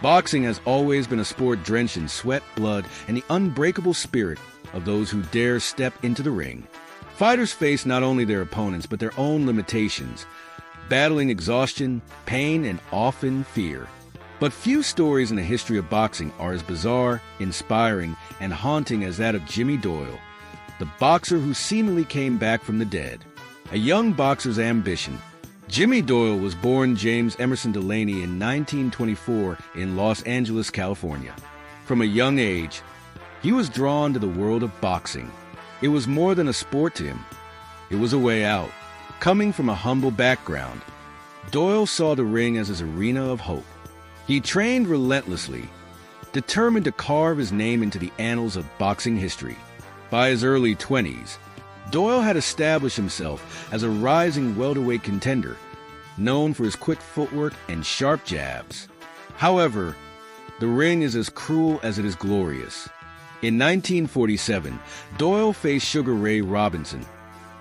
Boxing has always been a sport drenched in sweat, blood, and the unbreakable spirit of those who dare step into the ring. Fighters face not only their opponents, but their own limitations, battling exhaustion, pain, and often fear. But few stories in the history of boxing are as bizarre, inspiring, and haunting as that of Jimmy Doyle, the boxer who seemingly came back from the dead. A young boxer's ambition, Jimmy Doyle was born James Emerson Delaney in 1924 in Los Angeles, California. From a young age, he was drawn to the world of boxing. It was more than a sport to him. It was a way out. Coming from a humble background, Doyle saw the ring as his arena of hope. He trained relentlessly, determined to carve his name into the annals of boxing history. By his early 20s, Doyle had established himself as a rising welterweight contender, known for his quick footwork and sharp jabs. However, the ring is as cruel as it is glorious. In 1947, Doyle faced Sugar Ray Robinson,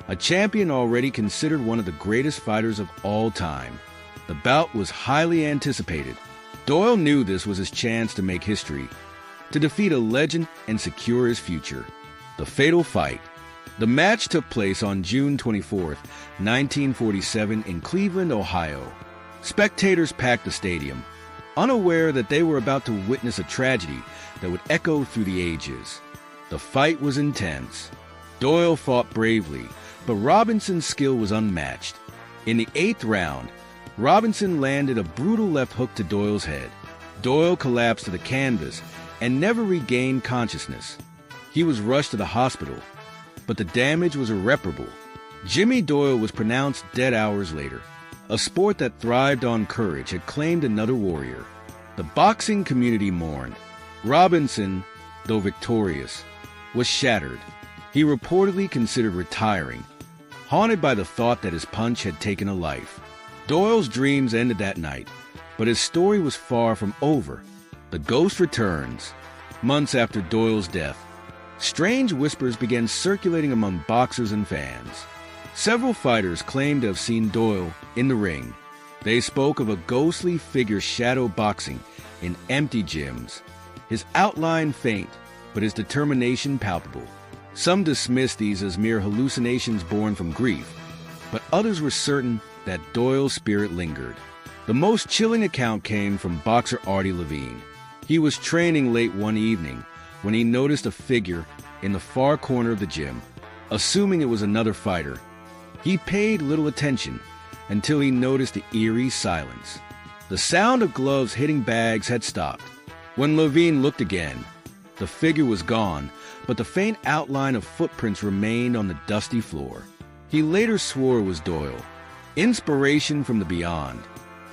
a champion already considered one of the greatest fighters of all time. The bout was highly anticipated. Doyle knew this was his chance to make history, to defeat a legend and secure his future. The fatal fight. The match took place on June 24, 1947 in Cleveland, Ohio. Spectators packed the stadium, unaware that they were about to witness a tragedy that would echo through the ages. The fight was intense. Doyle fought bravely, but Robinson's skill was unmatched. In the 8th round, Robinson landed a brutal left hook to Doyle's head. Doyle collapsed to the canvas and never regained consciousness. He was rushed to the hospital, but the damage was irreparable. Jimmy Doyle was pronounced dead hours later. A sport that thrived on courage had claimed another warrior. The boxing community mourned. Robinson, though victorious, was shattered. He reportedly considered retiring, haunted by the thought that his punch had taken a life. Doyle's dreams ended that night, but his story was far from over. The ghost returns. Months after Doyle's death, strange whispers began circulating among boxers and fans. Several fighters claimed to have seen Doyle in the ring. They spoke of a ghostly figure shadow boxing in empty gyms, his outline faint, but his determination palpable. Some dismissed these as mere hallucinations born from grief, but others were certain that Doyle's spirit lingered. The most chilling account came from boxer Artie Levine. He was training late one evening when he noticed a figure in the far corner of the gym. Assuming it was another fighter, he paid little attention until he noticed the eerie silence. The sound of gloves hitting bags had stopped. When Levine looked again, the figure was gone, but the faint outline of footprints remained on the dusty floor. He later swore it was Doyle, inspiration from the beyond.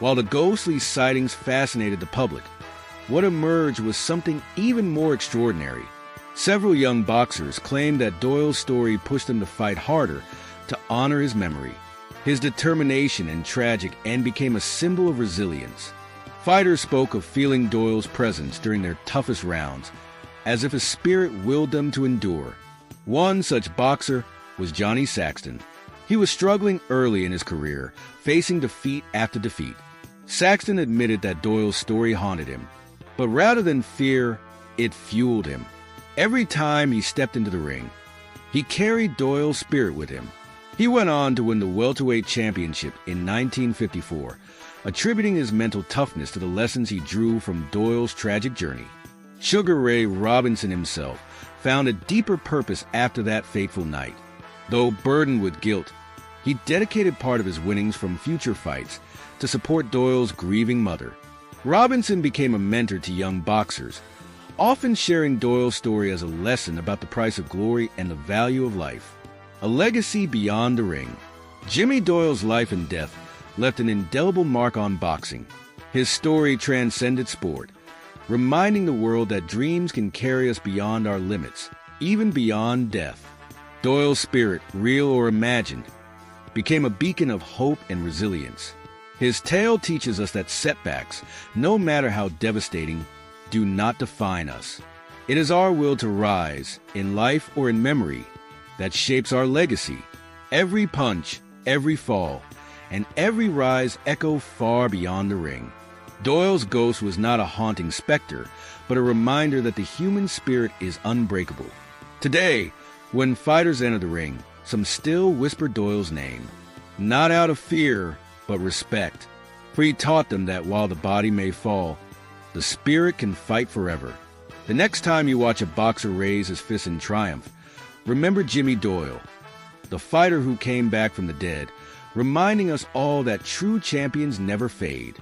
While the ghostly sightings fascinated the public, what emerged was something even more extraordinary. Several young boxers claimed that Doyle's story pushed them to fight harder to honor his memory. His determination and tragic end became a symbol of resilience. Fighters spoke of feeling Doyle's presence during their toughest rounds, as if his spirit willed them to endure. One such boxer was Johnny Saxton. He was struggling early in his career, facing defeat after defeat. Saxton admitted that Doyle's story haunted him, but rather than fear, it fueled him. Every time he stepped into the ring, he carried Doyle's spirit with him. He went on to win the welterweight championship in 1954, attributing his mental toughness to the lessons he drew from Doyle's tragic journey. Sugar Ray Robinson himself found a deeper purpose after that fateful night. Though burdened with guilt, he dedicated part of his winnings from future fights to support Doyle's grieving mother. Robinson became a mentor to young boxers, often sharing Doyle's story as a lesson about the price of glory and the value of life. A legacy beyond the ring. Jimmy Doyle's life and death left an indelible mark on boxing. His story transcended sport, reminding the world that dreams can carry us beyond our limits, even beyond death. Doyle's spirit, real or imagined, became a beacon of hope and resilience. His tale teaches us that setbacks, no matter how devastating, do not define us. It is our will to rise, in life or in memory, that shapes our legacy. Every punch, every fall, and every rise echo far beyond the ring. Doyle's ghost was not a haunting specter, but a reminder that the human spirit is unbreakable. Today, when fighters enter the ring, some still whisper Doyle's name, not out of fear, but respect. For he taught them that while the body may fall, the spirit can fight forever. The next time you watch a boxer raise his fist in triumph, remember Jimmy Doyle, the fighter who came back from the dead, reminding us all that true champions never fade.